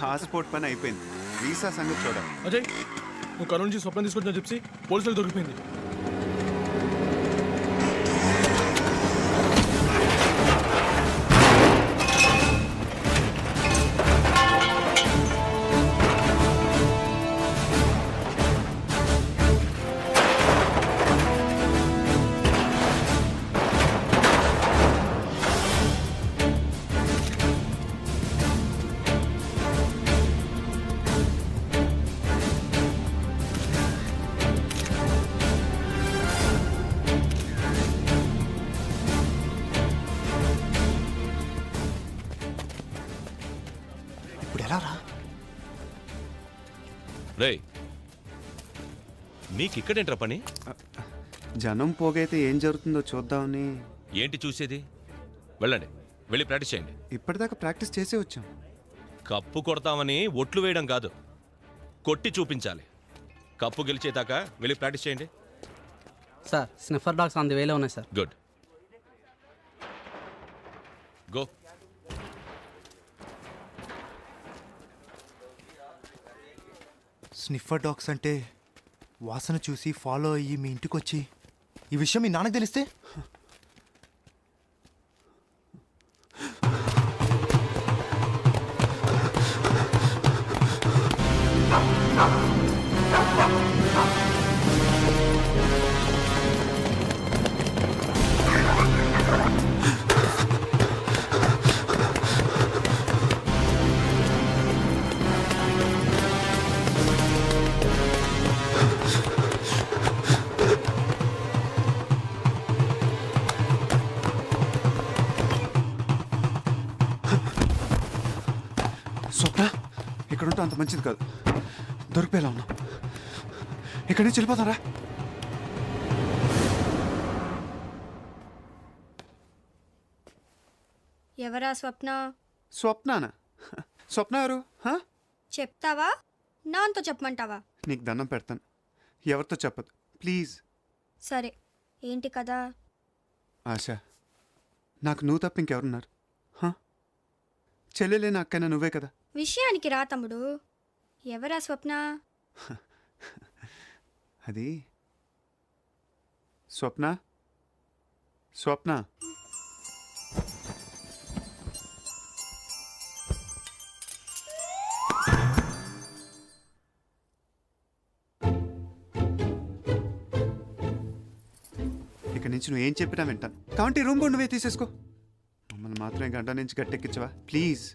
Passport పని అయిపోయింది, visa సంగతి చూడాలి. అజయ్, నువ్వు కర్నూలు నుంచి స్వప్నం తీసుకొచ్చిన చెప్పి పోలీసులు దొరికిపోయింది. రేయ్, మీకిక్కడేంట్రా పని? జనం పోగైతే ఏం జరుగుతుందో చూద్దామని. ఏంటి చూసేది? వెళ్ళండి, వెళ్ళి ప్రాక్టీస్ చేయండి. ఇప్పటిదాకా ప్రాక్టీస్ చేసే వచ్చాం. కప్పు కొడతామని ఒట్లు వేయడం కాదు, కొట్టి చూపించాలి. కప్పు గెలిచేదాకా వెళ్ళి ప్రాక్టీస్ చేయండి. Sir, sniffer dogs on the వేలో ఉన్నాయి sir. Good, go. Sniffer dogs అంటే వాసన చూసి ఫాలో అయ్యి మీ ఇంటికి వచ్చి ఈ విషయం మీ నాన్నకు తెలిస్తే? స్వప్న, ఇక్కడ ఉంటే అంత మంచిది కాదు. దొరికిపోయేలా ఉన్నాం. ఇక్కడి నుంచి వెళ్ళిపోతారా? ఎవరా స్వప్న? స్వప్నానా? స్వప్న ఎవరు? చెప్తావా? నాతో చెప్పమంటావా? నీకు దండం పెడతాను, ఎవరితో చెప్పదు ప్లీజ్. సరే, ఏంటి కదా? ఆశ, నాకు నువ్వు తప్ప ఇంకెవరున్నారు? చెల్లెలేని అక్కైనా నువ్వే కదా. విషయానికి రా తమ్ముడు. ఎవరా స్వప్న? అది స్వప్న. స్వప్న, ఇక్కడి నుంచి నువ్వు ఏం చెప్పినా వింటాను. కాబట్టి రూమ్ కూడా నువ్వే తీసేసుకో. మమ్మల్ని మాత్రమే గంట నుంచి గట్టెక్కించవా ప్లీజ్?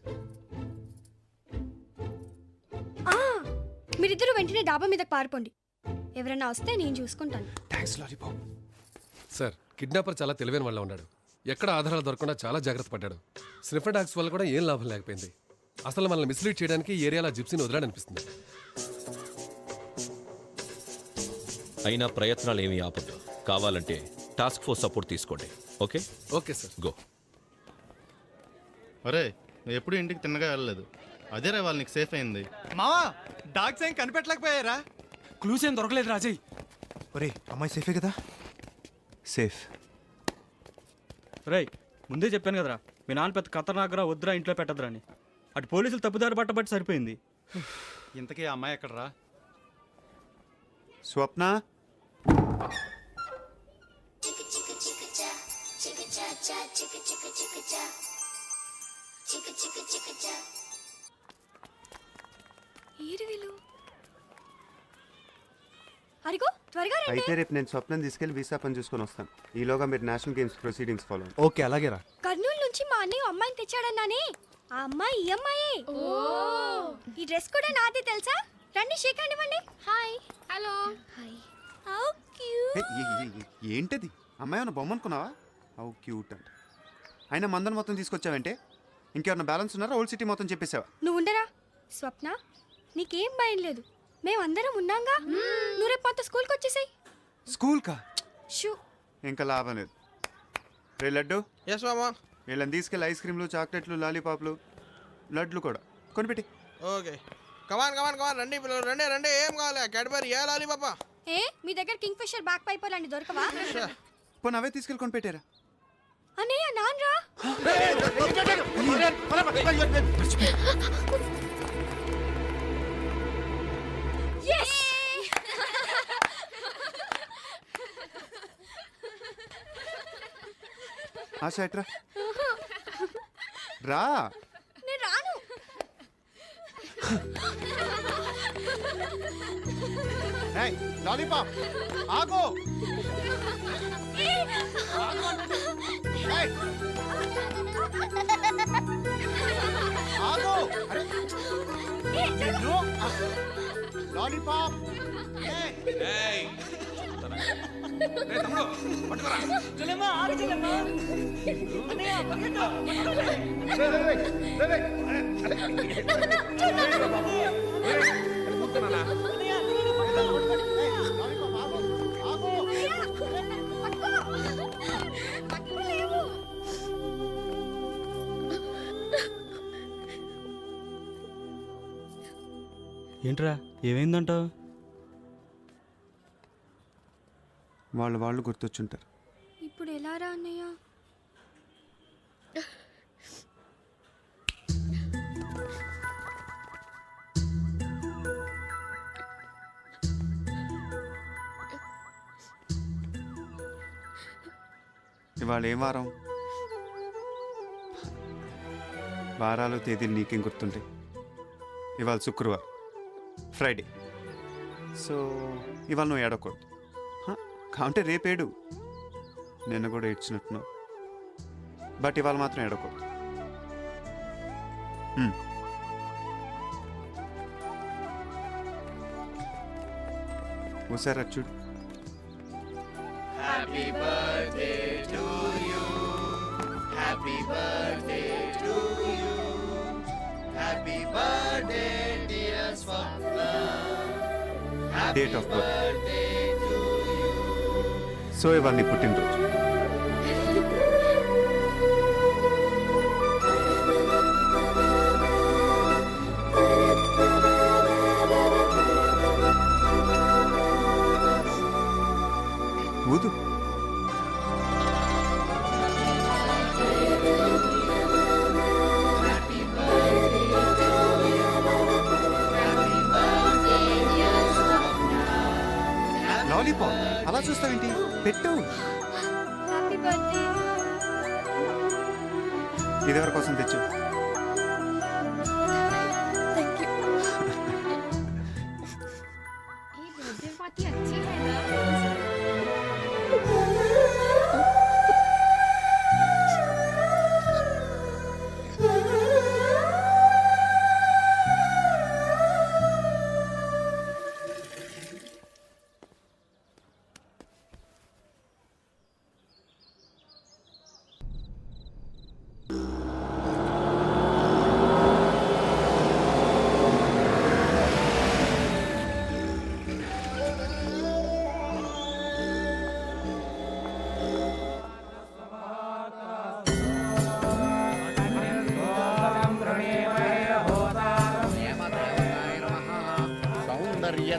మీరిద్దరూ వెంటనే డాబా మీదకి పారిపోండి. ఎవరైనా వస్తే నేను చూసుకుంటాను. Thanks lollipop. సార్, కిడ్నాపర్ చాలా తెలివైన వాళ్ళ ఉన్నాడు. ఎక్కడ ఆధారాలు దొరకకుండా చాలా జాగ్రత్త పడ్డాడు. స్నిఫర్ డాగ్స్ వల్ల కూడా ఏం లాభం లేకపోయింది. అసలు మనల్ని మిస్లీడ్ చేయడానికి ఈ ఏరియాలో జిప్సీని వదలాడనిపిస్తుంది. అయినా ప్రయత్నాలు ఏమీ ఆపద్దు. కావాలంటే టాస్క్ ఫోర్స్ సపోర్ట్ తీసుకోండి. ఓకే? Okay sir, go. అరే, నువ్వు ఎప్పుడు ఇంటికి తిన్నగా వెళ్ళలేదు. అదేరా వాళ్ళు నీకు సేఫ్ అయింది. మావా, డాగ్స్ ఏం కనిపెట్టలేకపోయారా? క్లూస్ ఏం దొరకలేదు రాజయ్. ఒరే, అమ్మాయి సేఫే కదా? సేఫ్. రేయ్, ముందే చెప్పాను కదరా, మీ నాన్న పెద్ద ఖతర్నాకరా, వద్దురా ఇంట్లో పెట్టదురా అని. అటు పోలీసులు తప్పుదారి పట్టబట్టి సరిపోయింది. ఇంతకీ ఆ అమ్మాయి ఎక్కడరా? స్వప్న, అరిగో, త్వరగా రండి. అయితే రేపు నేను స్వప్నం తీసుకెళ్లి వీసా పని చూసుకొని వస్తాను. ఈలోగా మీరు national games proceedings follow. Okay, అలాగే రా. కర్నూలు నుంచి మా అన్నయ్య అమ్మాయిని తెచ్చాడన్నానే, ఆ అమ్మాయి ఈ అమ్మాయే. ఈ డ్రెస్ కూడా నాదే తెలుసా? రండి, షేక్ హ్యాండ్ ఇవ్వండి. Hi. Hello. Hi. How cute. ఏంటది? అమ్మాయి ఏమన్నా బొమ్మ అనుకున్నావా? హౌ క్యూట్ అంట. అయినా మందన్ మొత్తం తీసుకొచ్చావంటే ఇంకెవరన్నా బ్యాలెన్స్ ఉన్నారా? ఓల్డ్ సిటీ మొత్తం చెప్పేసావా? నువ్వు ఉండరా స్వప్న, నీకేం భయం లేదు, మేమందరం ఉన్నాంగా. నువ్వు రేపు అంత స్కూల్కి వచ్చేసాయి. స్కూల్ కా? షూ. ఇంకా లాభం లేదు. రే లడ్డు, ఎస్ మామా. వీళ్ళని తీసుకెళ్ళి ఐస్ క్రీమ్లు, చాక్లెట్లు, లాలీపాప్లు, లడ్లు కూడా కొనిపెట్టి. ఓకే, కమాన్ కమాన్ కమాన్, రండి పిల్లలు, రండి రండి. ఏం కావాలి? క్యాడ్బరీ, ఏ లాలీపాపా? ఏ, మీ దగ్గర కింగ్ ఫిషర్ బ్యాక్ పైపర్ అని దొరకవా? పోనీ అవే తీసుకెళ్ళి కొనిపెట్టారా? అన్నయ్య, నాన్రా. ఆశ ఎట్రా రా. నేను రాను. లాలీపాప్ ఆగో. ఆగో. లాలీపాప్. ఏంట్రా ఏమైందంటావు? వాళ్ళు గుర్తొచ్చుంటారు. ఇప్పుడు ఎలా రా అన్నయ్య? ఇవాళ ఏం వారం? వారాలు తేదీలు నీకేం గుర్తుంటాయి? ఇవాళ శుక్రవారం, ఫ్రైడే. సో ఇవాళ నువ్వు ఏడకూడదు. కావుంటే రేపేడు. నిన్న కూడా ఏడ్చినట్టున్నావు. బట్ ఇవాళ మాత్రం ఏడకూడదు. ఒకసారి అది చూడు. Date of birth. సో ఇవాళ నీ పుట్టినరోజు. ఊదు. లాలీపాప్ అలా చూస్తావేంటి? పెట్టు. Happy birthday. ఇదెవరి కోసం తెచ్చు? Thank you. ఈ బర్త్డే పార్టీ అచ్చి है ना.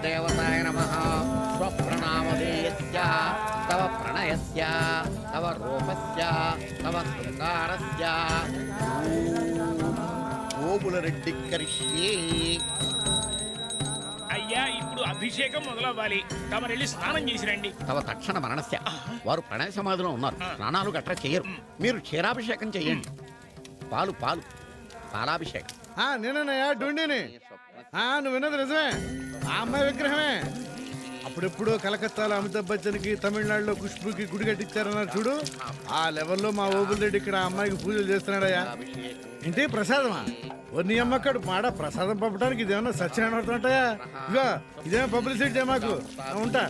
దేవతాయ నమః. స్వప్రణామధేయస్య తవ ప్రణయస్య తవ రూపస్య తవ శృంగారస్య ఓబులరెడ్డి కరిష్యే. అయ్యా ఇప్పుడు అభిషేకం మొదలవ్వాలి. తమరెళ్ళి స్నానం చేసి రండి. తవ తక్షణ మరణస్య. వారు ప్రణయ సమాధిలో ఉన్నారు. స్నానాలు గట్రా చేయరు. మీరు క్షీరాభిషేకం చేయండి. పాలు పాలు పాలాభిషేకం. నేనన్నయ్యా డుండిని. నువ్వు విన్నది నిజమే. ఆ అమ్మాయి విగ్రహమే. అప్పుడెప్పుడు కలకత్తాలో అమితాబ్ బచ్చన్కి, తమిళనాడులో ఖుష్బుకి గుడి కట్టించారన్నారు చూడు. ఆ లెవెల్లో మా ఓబుల్ రెడ్డి ఇక్కడ ఆ అమ్మాయికి పూజలు చేస్తున్నాడయ్యా. ఇంటి ప్రసాదమా? నీ అమ్మక్కడు మాడ ప్రసాదం పంపడానికి ఇదేమన్నా సత్యనారాయణ అవుతుంటాయా? ఇగో ఇదేమో పబ్లిసిటీ చేయమాకు. ఉంటా.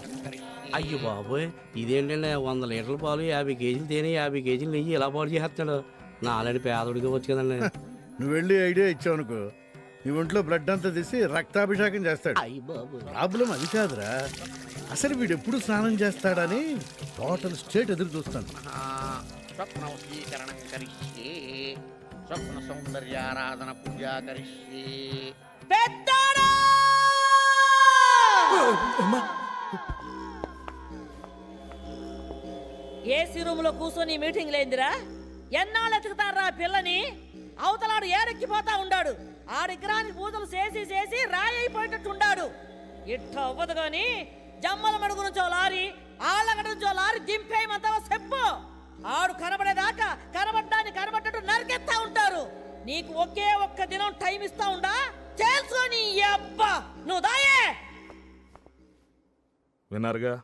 అయ్యో బాబోయ్, ఇదేంటండి 100 లీటర్ల పాలు, 50 కేజీలు తేనె, 50 కేజీలు నెయ్యి ఇలా పాడు చేస్తాడు. నా ఆల్రెడీ పేదోడికి వచ్చు కదండి. నువ్వు వెళ్ళి ఐడియా ఇచ్చావు అనుకో, నీ ఒంట్లో బ్లడ్ అంతా తీసి రక్తాభిషేకం చేస్తాడు. ప్రాబ్లం అది కాదురా, అసలు వీడు ఎప్పుడు స్నానం చేస్తాడని టోటల్ స్టేట్ ఎదురు చూస్తాను. స్వప్నవశీకరణం కరిష్యే. స్వప్న సౌందర్యారాధన పూజా కరిష్యే. ఏసీ రూమ్ లో కూర్చొని మీటింగ్ లేదురా. ఎన్నాళ్ళు ఎతుకుతారా పిల్లని? అవతలాడు ఏరెక్కిపోతా ఉండాడు. ఆ విగ్రహానికి పూజలు చేసి చేసి రాయి అయిపోయేటట్టు ఉండాడు. ఇట్ట అవ్వదు గాని జమ్మల మడుగు నుంచో లారీ, ఆళ్ళగడ నుంచో లారీ దింపేయమంటావా చెప్పు. ఆడు కనబడేదాకా కనబడ్డాన్ని కనబడ్డట్టు నరికెత్తా ఉంటారు. నీకు ఒకే ఒక్క దినం టైం ఇస్తా ఉండా, తెలుసుకొని అబ్బా నువ్వు దాయే. విన్నారుగా,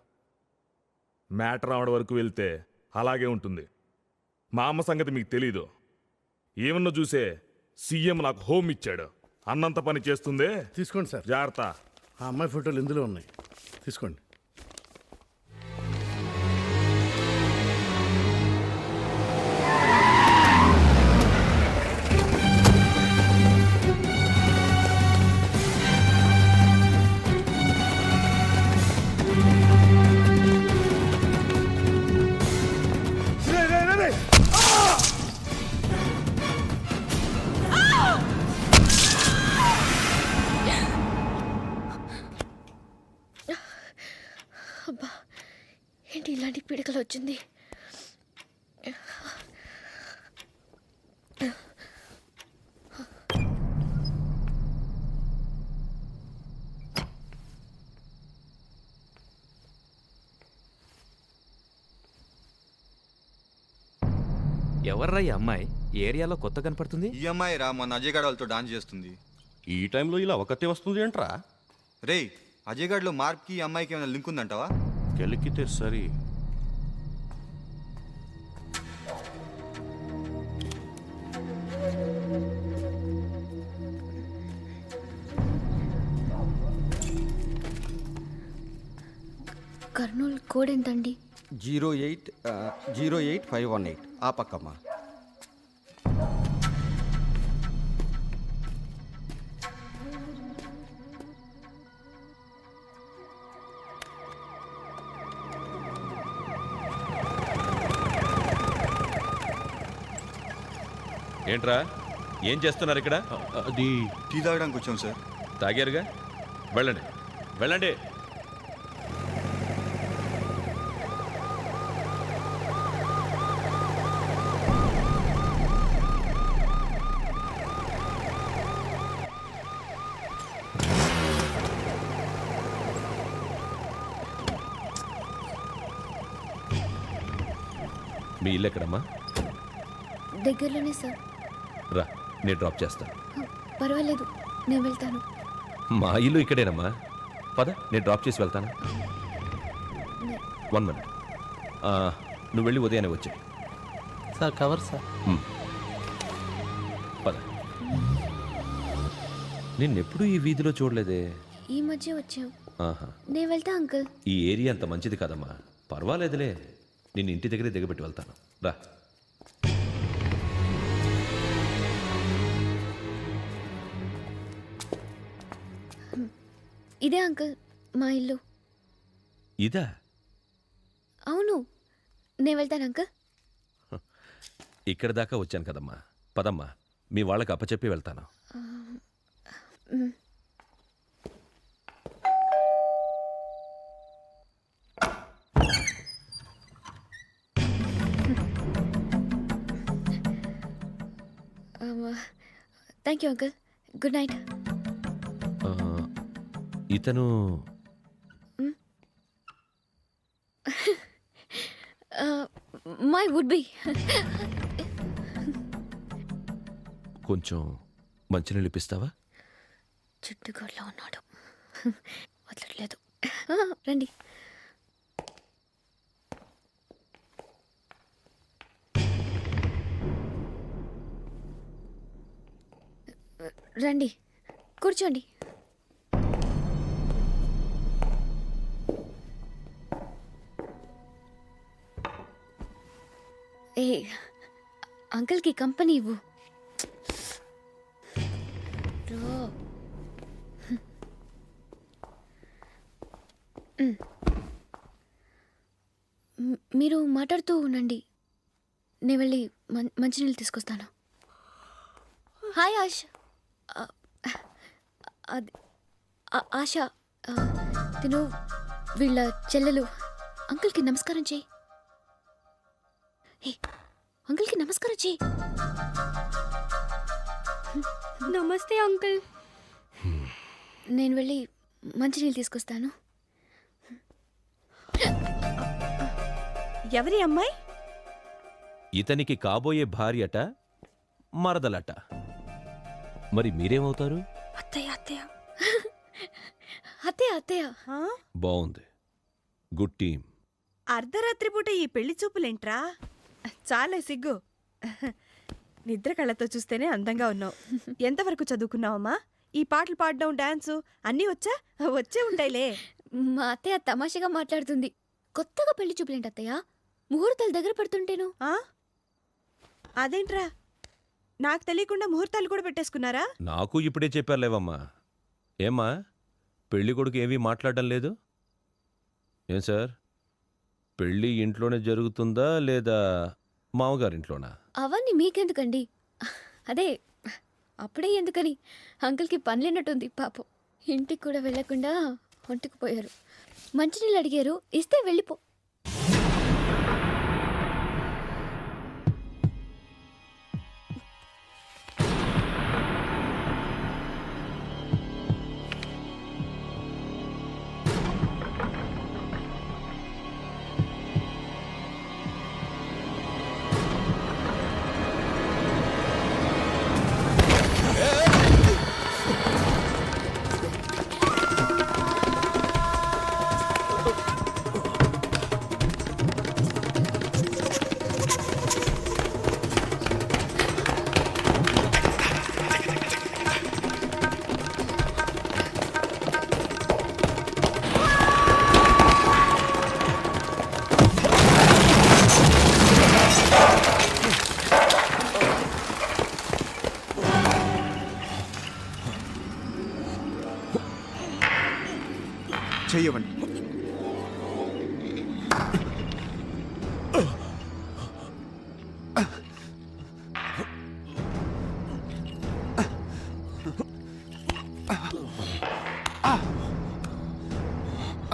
మ్యాటర్ రావడం వరకు వెళ్తే అలాగే ఉంటుంది. మా అమ్మ సంగతి మీకు తెలీదు. ఏమన్నా చూసే సీఎం నాకు హోమ్ ఇచ్చాడు, అన్నంత పని చేస్తుందే. తీసుకోండి సార్. జాగ్రత్త. ఆ అమ్మాయి ఫోటోలు ఇందులో ఉన్నాయి, తీసుకోండి. అబ్బా, ఏంటి ఇలాంటి పీడకలు వచ్చింది? ఎవర్రా ఈ అమ్మాయి? ఏరియాలో కొత్త కనపడుతుంది. ఈ అమ్మాయి రా, మన అజయ్ గారు వాళ్ళతో డాన్స్ చేస్తుంది. ఈ టైంలో ఇలా ఒకతే వస్తుంది ఏంట్రా? రే, అజయ్ గారిలో మార్క్కి ఈ అమ్మాయికి ఏమైనా లింక్ ఉందంటావా? కెలికితే సరి. కర్నూలు కోడ్ ఎంతండి? 0808518. ఆ పక్కమ్మా. ఏంట్రా, ఏం చేస్తున్నారు ఇక్కడ? అది టీ తాగడానికి వచ్చాం సార్. తాగారుగా, వెళ్ళండి వెళ్ళండి. మీ ఇల్లు ఎక్కడమ్మా? దగ్గరలోనే సార్. రా, నేను డ్రాప్ చేస్తాను. పర్వాలేదు, నేను వెళ్తాను. మా ఇల్లు ఇక్కడేనమ్మా, పద నేను డ్రాప్ చేసి వెళ్తాను. 1 minute. నువ్వు వెళ్ళి ఉదయాన్నే వచ్చాయి సార్. Cover sir. పద. నిన్నెప్పుడు ఈ వీధిలో చూడలేదే. ఈ మధ్య వచ్చావు. ఆహా, నేను వెళ్తా అంకుల్. ఈ ఏరియా అంత మంచిది కాదమ్మా. పర్వాలేదులే, నిన్ను ఇంటి దగ్గరే దిగబెట్టి వెళ్తాను. రా. ఇదే అంకుల్ మా ఇల్లు. ఇదా? అవును, నేను వెళ్తాను అంకుల్. ఇక్కడ దాకా వచ్చాను కదమ్మా, పదమ్మా, మీ వాళ్ళకి అప్పచెప్పి వెళ్తాను. Thank you uncle. Good night. ఇతను మై వుడ్ బి. కొంచెం మంచినీళ్ళు ఇప్పిస్తావా? చుట్టుగోడ్లో ఉన్నాడు, వదలట్లేదు. రండి. రండి, కూర్చోండి. ఏ అంకుల్కి కంపెనీ ఇవ్వు. మీరు మాట్లాడుతూ ఉండండి, నేను వెళ్ళి మంచినీళ్ళు తీసుకొస్తాను. హాయ్ ఆశ. ఆశ, తిను వీళ్ళ చెల్లెలు. అంకుల్కి నమస్కారం చేయి. అంకుల్కి నమస్కారం చేయి. నమస్తే అంకుల్. నేను వెళ్ళి మంచినీళ్ళు తీసుకొస్తాను. ఎవరి అమ్మాయి? ఇతనికి కాబోయే భార్యట మరదలట. మరి మీరేమవుతారు? అత్తయ్య అత్తయ్య అత్తయ్య అత్తయ్య బాగుంది, గుడ్ టీమ్. అర్ధరాత్రి పూట ఈ పెళ్లి చూపులేంట్రా? చాలే సిగ్గు. నిద్ర కళ్ళతో చూస్తేనే అందంగా ఉన్నావు. ఎంతవరకు చదువుకున్నావమ్మా? ఈ పాటలు పాడడం, డాన్సు అన్నీ వచ్చే ఉంటాయిలే. మా అత్తయ్య తమాషగా మాట్లాడుతుంది. కొత్తగా పెళ్లి చూపులేంటి అత్తయ్య? ముహూర్తాలు దగ్గర పడుతుంటేను. అదేంట్రా, నాకు తెలియకుండా ముహూర్తాలు కూడా పెట్టేసుకున్నారా? నాకు ఇప్పుడే చెప్పారులేవమ్మా. ఏమ్మా, పెళ్లి కొడుకు ఏమీ మాట్లాడడం లేదు? ఏం సార్, పెళ్ళి ఇంట్లోనే జరుగుతుందా లేదా మామగారింట్లోనా? అవన్నీ మీకెందుకండి? అదే అప్పుడే ఎందుకని అంకుల్కి పనిలేనట్టుంది పాపం. ఇంటికి కూడా వెళ్లకుండా ఒంటికి పోయారు. మంచినీళ్ళు అడిగారు, ఇస్తే వెళ్ళిపో. చెయ్యవండి.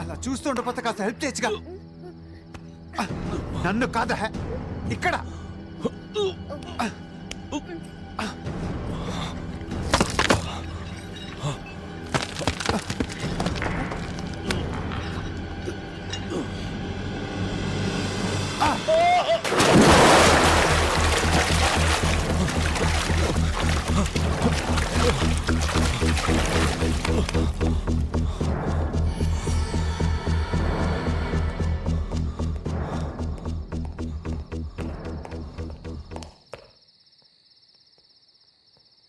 అలా చూస్తుండపోతే కాస్త హెల్ప్ చేయొచ్చుగా. నన్ను కాదా ఇక్కడ.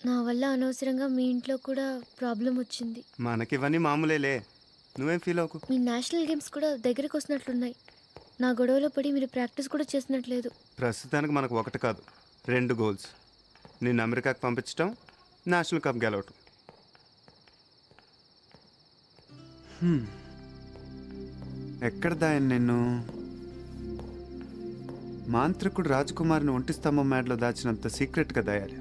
నా వల్ల అనవసరంగా మీ ఇంట్లో కూడా ప్రాబ్లం వచ్చింది. మనకివన్నీ మామూలేలే, నువ్వేం ఫీల్ అవ్వకు. మీ నేషనల్ గేమ్స్ కూడా దగ్గరికి వస్తున్నట్లున్నాయి. నా గొడవలో పడి మీరు ప్రాక్టీస్ కూడా చేసినట్లేదు. ప్రస్తుతానికి మనకు ఒకటి కాదు, 2 గోల్స్. నిన్ను అమెరికాకు పంపించడం, నేషనల్ కప్ గెలవటం. ఎక్కడ దాయను నిన్ను? మాంత్రికుడు రాజకుమారిని ఒంటి స్తంభం మేడలో దాచినంత సీక్రెట్గా దాయాలి.